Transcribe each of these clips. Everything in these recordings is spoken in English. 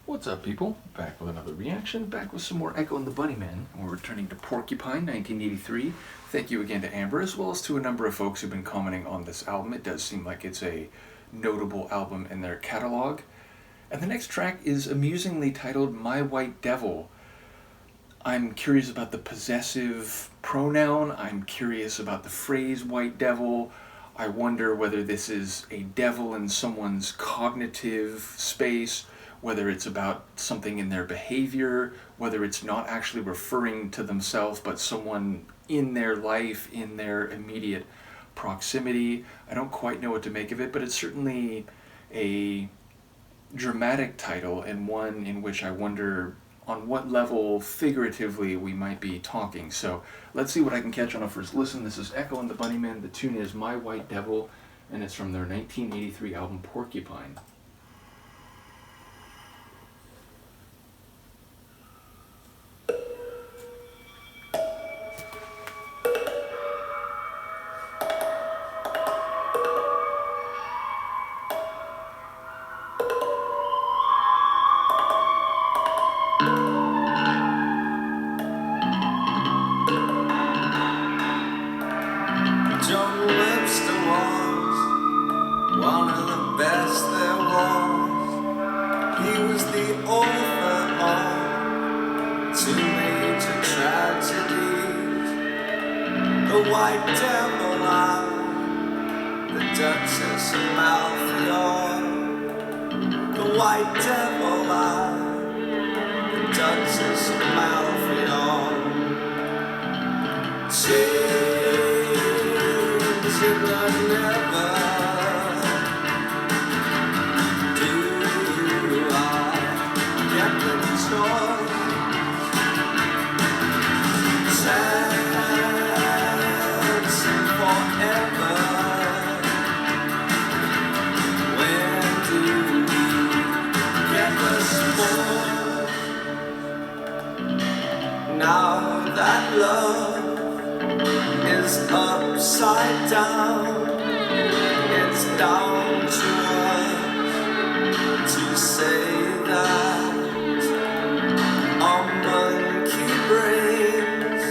What's up, people? Back with another reaction, back with some more Echo and the Bunnymen. We're returning to Porcupine, 1983. Thank you again to Amber, as well as to a number of folks who've been commenting on this album. It does seem like it's a notable album in their catalog. And the next track is amusingly titled My White Devil. I'm curious about the possessive pronoun. I'm curious about the phrase white devil. I wonder whether this is a devil in someone's cognitive space, whether it's about something in their behavior, whether it's not actually referring to themselves but someone in their life, in their immediate proximity. I don't quite know what to make of it, but it's certainly a dramatic title, and one in which I wonder on what level figuratively we might be talking. So let's see what I can catch on a first listen. This is Echo and the Bunnymen. The tune is My White Devil, and it's from their 1983 album Porcupine. One of the best there was. He was the author of 2 major tragedies: The White Devil and The Duchess of Malfoy. The White Devil and The Duchess of Malfoy. Change it never. Now that love is upside down, it's down to us to say that our monkey brains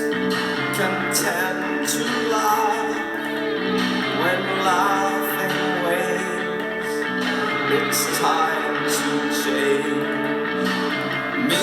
can tend to laugh when laughing wanes. It's time to change me.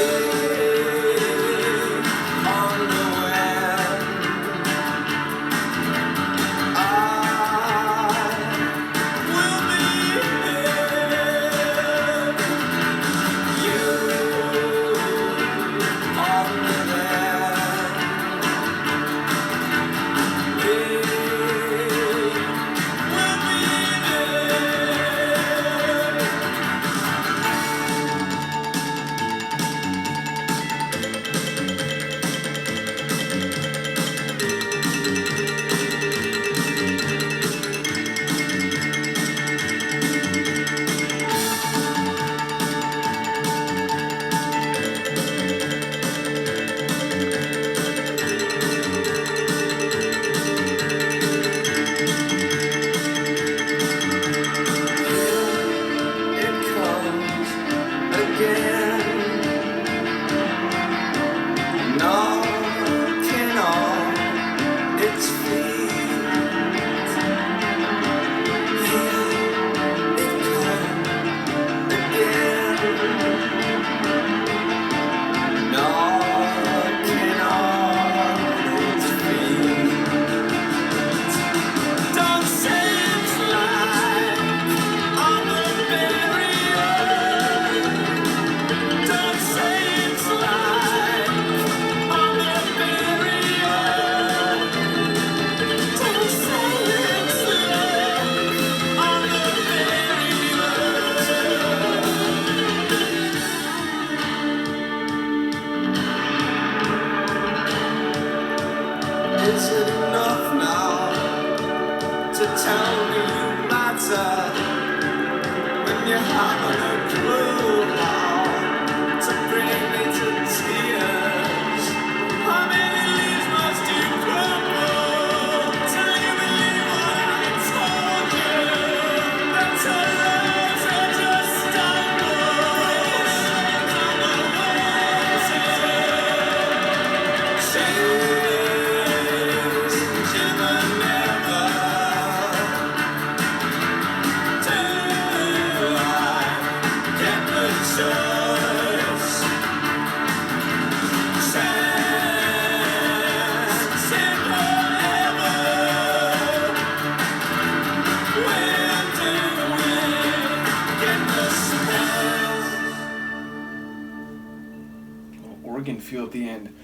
Organ feel at the end.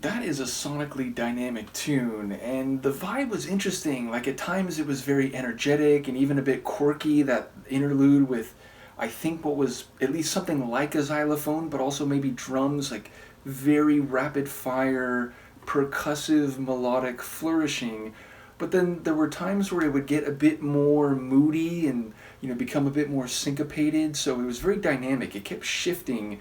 That is a sonically dynamic tune, and the vibe was interesting. Like, at times it was very energetic and even a bit quirky, that interlude with, I think, what was at least something like a xylophone, but also maybe drums, like very rapid fire, percussive, melodic flourishing. But then there were times where it would get a bit more moody and, become a bit more syncopated, so it was very dynamic. It kept shifting,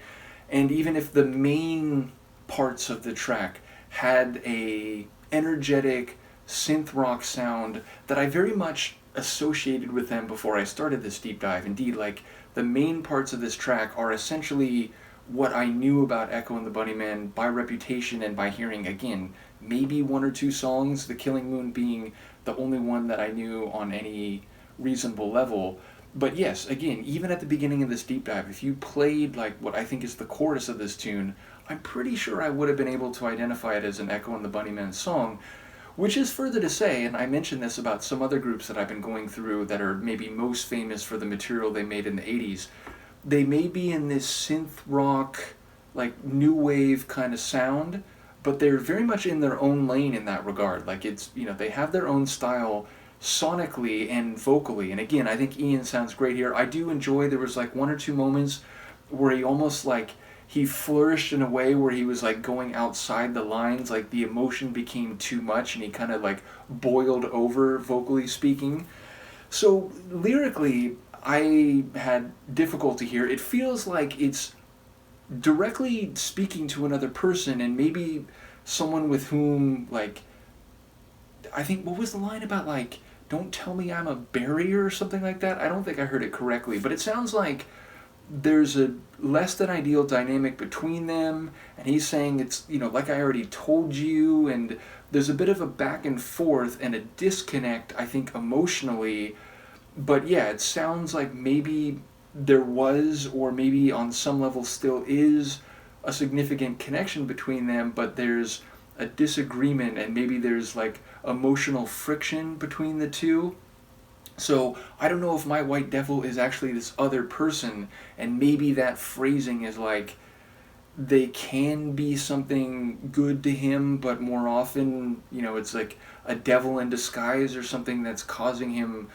and even if the main parts of the track had a energetic synth rock sound that I very much associated with them before I started this deep dive. Indeed, like, the main parts of this track are essentially what I knew about Echo and the Bunnymen by reputation and by hearing, again, maybe one or two songs, The Killing Moon being the only one that I knew on any reasonable level. But yes, again, even at the beginning of this deep dive, if you played like what I think is the chorus of this tune, I'm pretty sure I would have been able to identify it as an Echo and the Bunnymen song, which is further to say, and I mentioned this about some other groups that I've been going through that are maybe most famous for the material they made in the 80s. They may be in this synth rock, like new wave kind of sound, but they're very much in their own lane in that regard. Like, it's, they have their own style sonically and vocally. And again, I think Ian sounds great here. I do enjoy, there was like one or two moments where he almost like, he flourished in a way where he was like going outside the lines, like the emotion became too much and he kind of like boiled over, vocally speaking. So lyrically, I had difficulty here. It feels like it's directly speaking to another person, and maybe someone with whom, like, I think, what was the line about, like, don't tell me I'm a barrier or something like that? I don't think I heard it correctly, but it sounds like there's a less than ideal dynamic between them, and he's saying it's, like I already told you, and there's a bit of a back and forth and a disconnect, I think, emotionally. But yeah, it sounds like maybe there was, or maybe on some level still is, a significant connection between them, but there's a disagreement and maybe there's like emotional friction between the two. So I don't know if my white devil is actually this other person, and maybe that phrasing is like they can be something good to him, but more often, it's like a devil in disguise or something that's causing him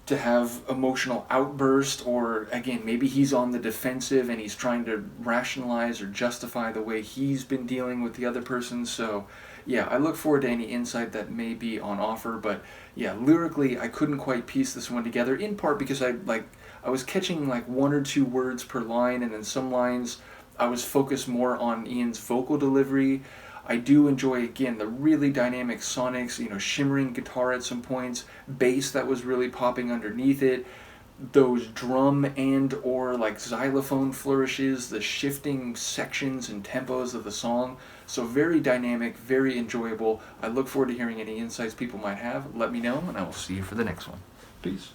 to have emotional outburst, or again, maybe he's on the defensive and he's trying to rationalize or justify the way he's been dealing with the other person. So yeah, I look forward to any insight that may be on offer. But yeah, lyrically, I couldn't quite piece this one together, in part because I was catching like one or two words per line, and then some lines I was focused more on Ian's vocal delivery. I do enjoy, again, the really dynamic sonics, shimmering guitar at some points, bass that was really popping underneath it, those drum and or like xylophone flourishes, the shifting sections and tempos of the song. So very dynamic, very enjoyable. I look forward to hearing any insights people might have. Let me know, and I will see you for the next one. Peace.